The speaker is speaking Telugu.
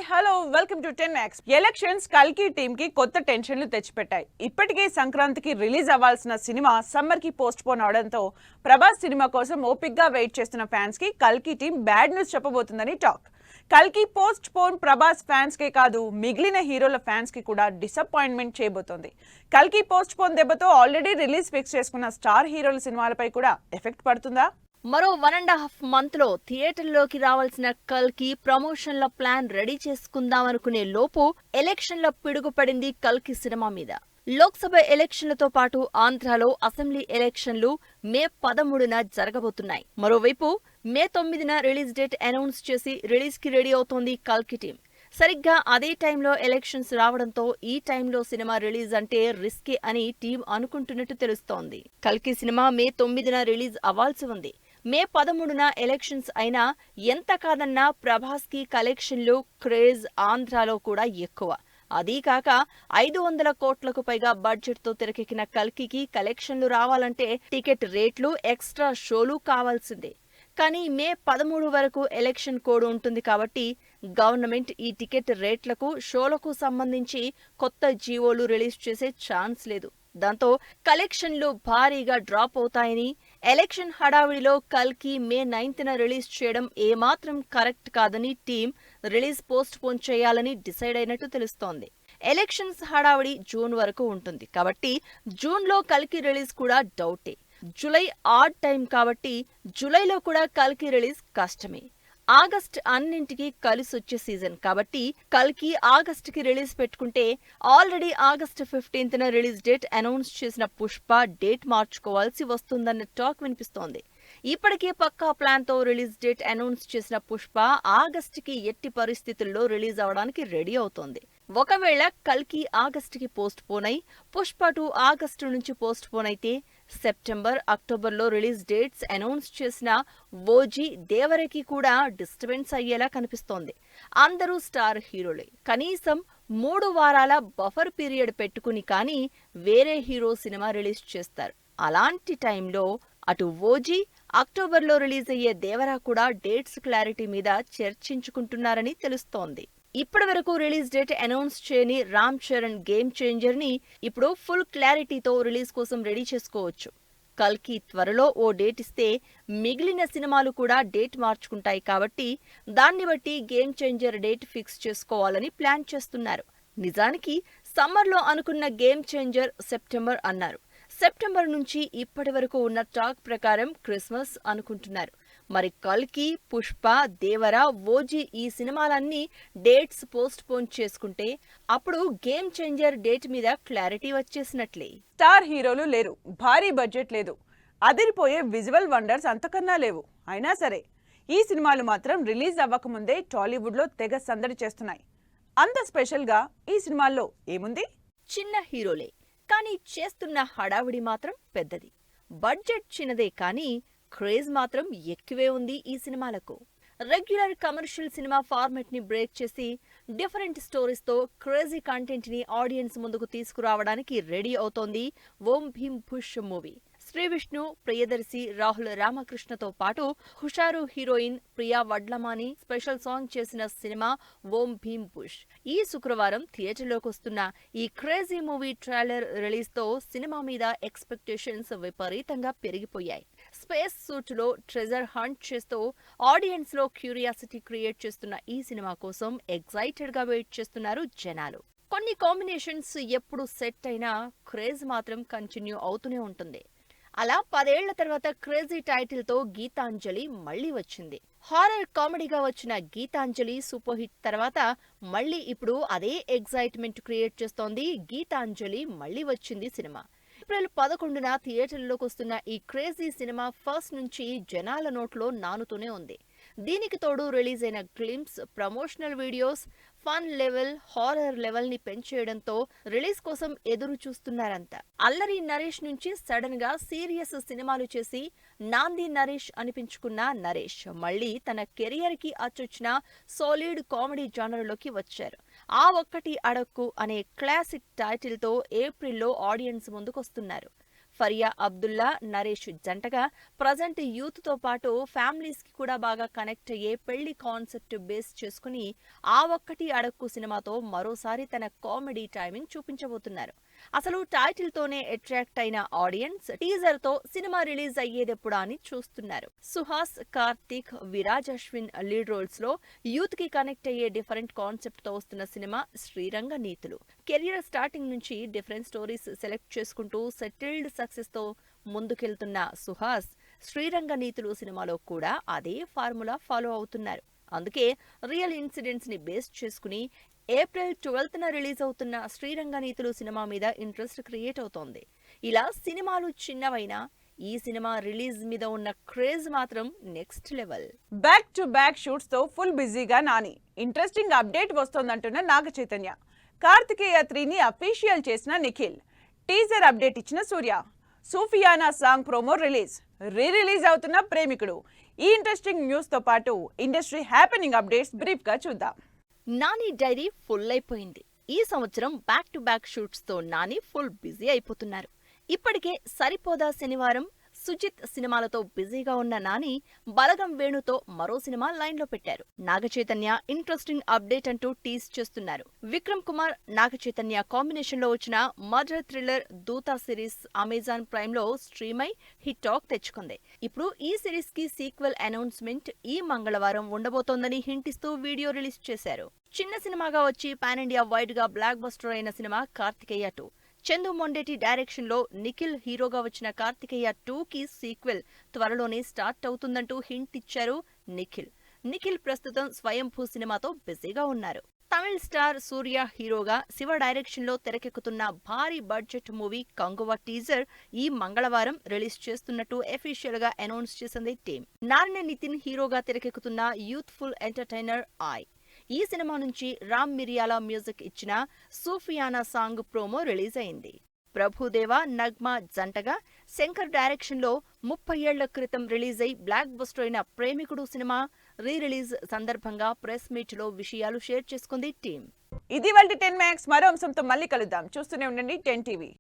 Hello welcome to 10X. Elections కల్కి టీమ్ కి కొత్త టెన్షన్లు తెచ్చిపెట్టాయి. ఇప్పటికే సంక్రాంతికి రిలీజ్ అవ్వాల్సిన సినిమా సమ్మర్ కి పోస్ట్ పోన్ అవడంతో ప్రభాస్ సినిమా కోసం ఓపిక్గా వెయిట్ చేస్తున్న ఫ్యాన్స్ కి కల్కి టీమ్ బ్యాడ్ న్యూస్ చెప్పబోతుందని టాక్. కల్కి పోస్ట్ పోన్ ప్రభాస్ ఫ్యాన్స్ కే కాదు మిగిలిన హీరోల ఫ్యాన్స్ కి కూడా డిసప్పాయింట్మెంట్ చేయబోతోంది. కల్కి పోస్ట్ పోన్ దెబ్బతో ఆల్రెడీ రిలీజ్ ఫిక్స్ చేసుకున్న స్టార్ హీరోల సినిమాలపై కూడా ఎఫెక్ట్ పడుతుందా? మరో 1.5 month లో థియేటర్లోకి రావాల్సిన కల్కి ప్రమోషన్ల ప్లాన్ రెడీ చేసుకుందామనుకునే లోపు ఎలక్షన్ల పిడుగుపడింది కల్కి సినిమా మీద. లోక్సభ ఎలక్షన్లతో పాటు ఆంధ్రాలో అసెంబ్లీ ఎలక్షన్లు మే 13న జరగబోతున్నాయి. మరోవైపు మే 9న రిలీజ్ డేట్ అనౌన్స్ చేసి రిలీజ్ కి రెడీ అవుతోంది కల్కి టీం. సరిగ్గా అదే టైంలో ఎలక్షన్స్ రావడంతో ఈ టైంలో సినిమా రిలీజ్ అంటే రిస్కే అని టీం అనుకుంటున్నట్టు తెలుస్తోంది. కల్కి సినిమా మే 9న రిలీజ్ అవ్వాల్సి ఉంది. మే 13న ఎలక్షన్స్ అయినా ఎంత కాదన్నా ప్రభాస్ కి కలెక్షన్లు క్రేజ్ ఆంధ్రాలో కూడా ఎక్కువ. అదీకాక 500 కోట్లకు పైగా బడ్జెట్ తో తెరకెక్కిన కల్కికి కలెక్షన్లు రావాలంటే టికెట్ రేట్లు ఎక్స్ట్రా షోలు కావాల్సిందే. కానీ మే 13 వరకు ఎలక్షన్ కోడ్ ఉంటుంది కాబట్టి గవర్నమెంట్ ఈ టికెట్ రేట్లకు షోలకు సంబంధించి కొత్త జీవోలు రిలీజ్ చేసే ఛాన్స్ లేదు. దాంతో కలెక్షన్లు భారీగా డ్రాప్ అవుతాయని, ఎలక్షన్ హడావిడిలో కల్కి మే 9న రిలీజ్ చేయడం ఏమాత్రం కరెక్ట్ కాదని టీం రిలీజ్ పోస్ట్ పోన్ చేయాలని డిసైడ్ అయినట్టు తెలుస్తోంది. ఎలక్షన్స్ హడావిడి జూన్ వరకు ఉంటుంది కాబట్టి జూన్లో కల్కి రిలీజ్ కూడా డౌటే. జూలై ఆడ్ టైం కాబట్టి జూలైలో కూడా కల్కి రిలీజ్ కష్టమే. ఆగస్ట్ అన్నింటికి కలిసొచ్చే సీజన్ కాబట్టి కల్కి ఆగస్టుకి రిలీజ్ పెట్టుకుంటే ఆల్రెడీ ఆగస్ట్ 15న రిలీజ్ డేట్ అనౌన్స్ చేసిన పుష్ప డేట్ మార్చుకోవాల్సి వస్తుందన్న టాక్ వినిపిస్తోంది. ఇప్పటికే పక్కా ప్లాన్ తో రిలీజ్ డేట్ అనౌన్స్ చేసిన పుష్ప ఆగస్టుకి ఎట్టి పరిస్థితుల్లో రిలీజ్ అవడానికి రెడీ అవుతోంది. ఒకవేళ కల్కి ఆగస్టుకి పోస్ట్ పోన్ అయి పుష్ప 2 ఆగస్టు నుంచి పోస్ట్ పోన్ అయితే సెప్టెంబర్, అక్టోబర్లో రిలీజ్ డేట్స్ అనౌన్స్ చేసిన ఓజీ, దేవరకి కూడా డిస్టర్బెన్స్ అయ్యేలా కనిపిస్తోంది. అందరూ స్టార్ హీరోలే. కనీసం 3 వారాల బఫర్ పీరియడ్ పెట్టుకుని కానీ వేరే హీరో సినిమా రిలీజ్ చేస్తారు. అలాంటి టైంలో అటు ఓజీ, అక్టోబర్లో రిలీజ్ అయ్యే దేవరా కూడా డేట్స్ క్లారిటీ మీద చర్చించుకుంటున్నారని తెలుస్తోంది. ఇప్పటి వరకు రిలీజ్ డేట్ అనౌన్స్ చేయని రామ్ చరణ్ గేమ్ చేంజర్ ని ఇప్పుడు ఫుల్ క్లారిటీతో రిలీజ్ కోసం రెడీ చేసుకోవచ్చు. కల్కి త్వరలో ఓ డేట్ ఇస్తే మిగిలిన సినిమాలు కూడా డేట్ మార్చుకుంటాయి కాబట్టి దాన్ని బట్టి గేమ్ చేంజర్ డేట్ ఫిక్స్ చేసుకోవాలని ప్లాన్ చేస్తున్నారు. నిజానికి సమ్మర్లో అనుకున్న గేమ్ చేంజర్ సెప్టెంబర్ అన్నారు. సెప్టెంబర్ నుంచి ఇప్పటి వరకు ఉన్న టాక్ ప్రకారం క్రిస్మస్ అనుకుంటున్నారు. మరి కల్కి, పుష్ప, దేవర, ఓజీ ఈ సినిమాలన్నీ డేట్స్ పోస్ట్ పోన్ చేసుకుంటే అప్పుడు గేమ్ చేంజర్ డేట్ మీద క్లారిటీ వచ్చేసినట్లే. స్టార్ హీరోలు లేరు, భారీ బడ్జెట్ లేదు, అదిరిపోయే విజువల్ వండర్స్ అంతకన్నా లేవు. అయినా సరే ఈ సినిమాలు మాత్రం రిలీజ్ అవ్వకముందే టాలీవుడ్ లో తెగ సందడి చేస్తున్నాయి. అంత స్పెషల్ గా ఈ సినిమాల్లో ఏముంది? చిన్న హీరోలే కానీ చేస్తున్న హడావిడి మాత్రం పెద్దది. బడ్జెట్ చిన్నదే కానీ క్రేజ్ మాత్రం ఎక్కువే ఉంది ఈ సినిమాలకు. రెగ్యులర్ కమర్షియల్ సినిమా ఫార్మెట్ ని బ్రేక్ చేసి డిఫరెంట్ స్టోరీస్ తో క్రేజీ కంటెంట్ ని ఆడియన్స్ ముందుకు తీసుకురావడానికి రెడీ అవుతోంది ఓం భీమ్ పుష్ మూవీ. శ్రీ విష్ణు, ప్రియదర్శి, రాహుల్ రామకృష్ణతో పాటు హుషారు heroine Priya Vadlamani special song చేసిన సినిమా ఓం భీమ్ పుష్. ఈ శుక్రవారం థియేటర్లోకి వస్తున్న ఈ క్రేజీ మూవీ ట్రైలర్ రిలీజ్ తో సినిమా మీద ఎక్స్పెక్టేషన్స్ విపరీతంగా పెరిగిపోయాయి. స్పేస్ సూట్ లో ట్రెజర్ హంట్ చేస్తూ ఆడియన్స్ లో క్యూరియాసిటీ క్రియేట్ చేస్తున్న ఈ సినిమా కోసం ఎక్సైటెడ్ గా వెయిట్ చేస్తున్నారు జనాలు. కొన్ని కాంబినేషన్స్ ఎప్పుడు సెట్ అయినా క్రేజ్ మాత్రం కంటిన్యూ అవుతూనే ఉంటుంది. అలా 10 ఏళ్ల తర్వాత క్రేజీ టైటిల్ తో గీతాంజలి మళ్లీ వచ్చింది. హారర్ కామెడీగా వచ్చిన గీతాంజలి సూపర్ హిట్ తర్వాత మళ్లీ ఇప్పుడు అదే ఎక్సైట్మెంట్ క్రియేట్ చేస్తోంది గీతాంజలి మళ్లీ వచ్చింది సినిమా. ఏప్రిల్ 11న థియేటర్లోకి వస్తున్న ఈ క్రేజీ సినిమా ఫస్ట్ నుంచి జనాల నోట్లో నానుతూనే ఉంది. దీనికి తోడు రిలీజ్ అయిన glimpse, promotional videos fun level, horror level ని పెంచేయడంతో రిలీజ్ కోసం ఎదురు చూస్తున్నారంతా. అల్లరి నరేష్ నుంచి సడన్ గా సీరియస్ సినిమాలు చేసి నాంది నరేష్ అనిపించుకున్న నరేష్ మళ్లీ తన కెరియర్ కి అచ్చొచ్చిన సాలిడ్ కామెడీ జానర్లోకి వచ్చారు. ఆ ఒక్కటి అడక్కు అనే క్లాసిక్ టైటిల్ తో ఏప్రిల్లో ఆడియన్స్ ముందుకొస్తున్నారు. ఫరియా అబ్దుల్లా, నరేష్ జంటగా ప్రజెంట్ యూత్ తో పాటు ఫ్యామిలీస్ కి కూడా బాగా కనెక్ట్ అయ్యే పెళ్లి కాన్సెప్ట్ బేస్ చేసుకుని ఆ ఒక్కటి అడక్కు సినిమాతో మరోసారి తన కామెడీ టైమింగ్ చూపించబోతున్నారు. అసలు టైటిల్ తోనే అట్రాక్ట్ అయిన ఆడియన్స్ టీజర్ తో సినిమా రిలీజ్ అయ్యేదెప్పుడా అని చూస్తున్నారు. సుహాస్, కార్తీక్, విరాజ్ అశ్విన్ లీడ్ రోల్స్ లో యూత్ కి కనెక్ట్ అయ్యే డిఫరెంట్ కాన్సెప్ట్ తో వస్తున్న సినిమా శ్రీరంగ నీతులు. కెరియర్ స్టార్టింగ్ నుంచి డిఫరెంట్ స్టోరీస్ సెలెక్ట్ చేసుకుంటూ సెటిల్డ్ సక్సెస్ తో ముందుకెళ్తున్న సుహాస్ శ్రీరంగ నీతులు సినిమాలో కూడా అదే ఫార్ములా ఫాలో అవుతున్నారు. అందుకే రియల్ ఇన్సిడెంట్స్ ని బేస్ చేసుకుని ఏప్రిల్ 12న రిలీజ్ అవుతున్న శ్రీరంగ నీతులు సినిమా మీద ఇంట్రెస్ట్ క్రియేట్ అవుతోంది. ఇలా సినిమాలు చిన్నవైనా ఈ సినిమా రిలీజ్ మీద ఉన్న క్రేజ్ మాత్రం next level. Back to back shoots తో ఫుల్ బిజీగా నాని. ఇంట్రెస్టింగ్ అప్డేట్ వస్తోందంటున్న నాగ చైతన్య. కార్తికేయ 3ని అఫీషియల్ చేసిన నిఖిల్. టీజర్ అప్డేట్ ఇచ్చిన Suriya. Sufiyana song promo release. Release అవుతున్న ప్రేమికుడు. ఈ ఇంట్రెస్టింగ్ న్యూస్ తో పాటు ఇండస్ట్రీ హ్యాపెనింగ్ అప్డేట్స్ బ్రీఫ్ గా చూద్దాం. నాని డైరీ ఫుల్ అయిపోయింది. ఈ సంవత్సరం బ్యాక్ టు బ్యాక్ షూట్స్ తో నాని ఫుల్ బిజీ అయిపోతున్నారు. ఇప్పటికే సరిపోదా శనివారం, సుజిత్ సినిమాలతో బిజీగా ఉన్న నాని బలగం వేణుతో మరో సినిమా లైన్ లో పెట్టారు. నాగచైతన్య ఇంట్రెస్టింగ్ అప్డేట్ అంటూ టీజ్ చేస్తున్నారు. విక్రమ్ కుమార్, నాగచైతన్య కాంబినేషన్ లో వచ్చిన murder thriller Dootha series Amazon prime లో స్ట్రీమ్ అయి హిట్ టాక్ తెచ్చుకుంది. ఇప్పుడు ఈ సిరీస్ కి సీక్వెల్ అనౌన్స్మెంట్ ఈ మంగళవారం ఉండబోతోందని హింట్ ఇస్తూ వీడియో రిలీజ్ చేశారు. చిన్న సినిమాగా వచ్చి పాన్ ఇండియా వైడ్ గా బ్లాక్ బస్టర్ అయిన సినిమా కార్తికేయ 2. చందు మొండేటి డైరెక్షన్ లో నిఖిల్ హీరోగా వచ్చిన కార్తికేయ 2కి సీక్వెల్ త్వరలోనే స్టార్ట్ అవుతుందంటూ హింట్ ఇచ్చారు నిఖిల్ ప్రస్తుతం స్వయంభూ సినిమాతో బిజీగా ఉన్నారు. తమిళ్ స్టార్ సూర్య హీరోగా శివ డైరెక్షన్ లో తెరకెక్కుతున్న భారీ బడ్జెట్ మూవీ కంగువ టీజర్ ఈ మంగళవారం రిలీజ్ చేస్తున్నట్టు అఫీషియల్ గా అనౌన్స్ చేసింది టీమ్. నారాయణ నితిన్ హీరోగా తెరకెక్కుతున్న యూత్ఫుల్ ఎంటర్టైనర్ ఈ సినిమా నుంచి రామ్ మిరియాల మ్యూజిక్ ఇచ్చిన సూఫియానా సాంగ్ ప్రోమో రిలీజ్ అయింది. ప్రభుదేవ, నగ్మా జంటగా శంకర్ డైరెక్షన్ లో 30 ఏళ్ల క్రితం రిలీజ్ అయి బ్లాక్ బస్టర్ అయిన ప్రేమికుడు సినిమా రిలీజ్ సందర్భంగా ప్రెస్ మీట్ లో విషయాలు షేర్ చేసుకుంది టీం. ఇది వాళ్ళ 10 మ్యాక్స్. మరో అంశంతో మళ్ళీ కలుద్దాం. చూస్తూనే ఉండండి 10 టీవీ.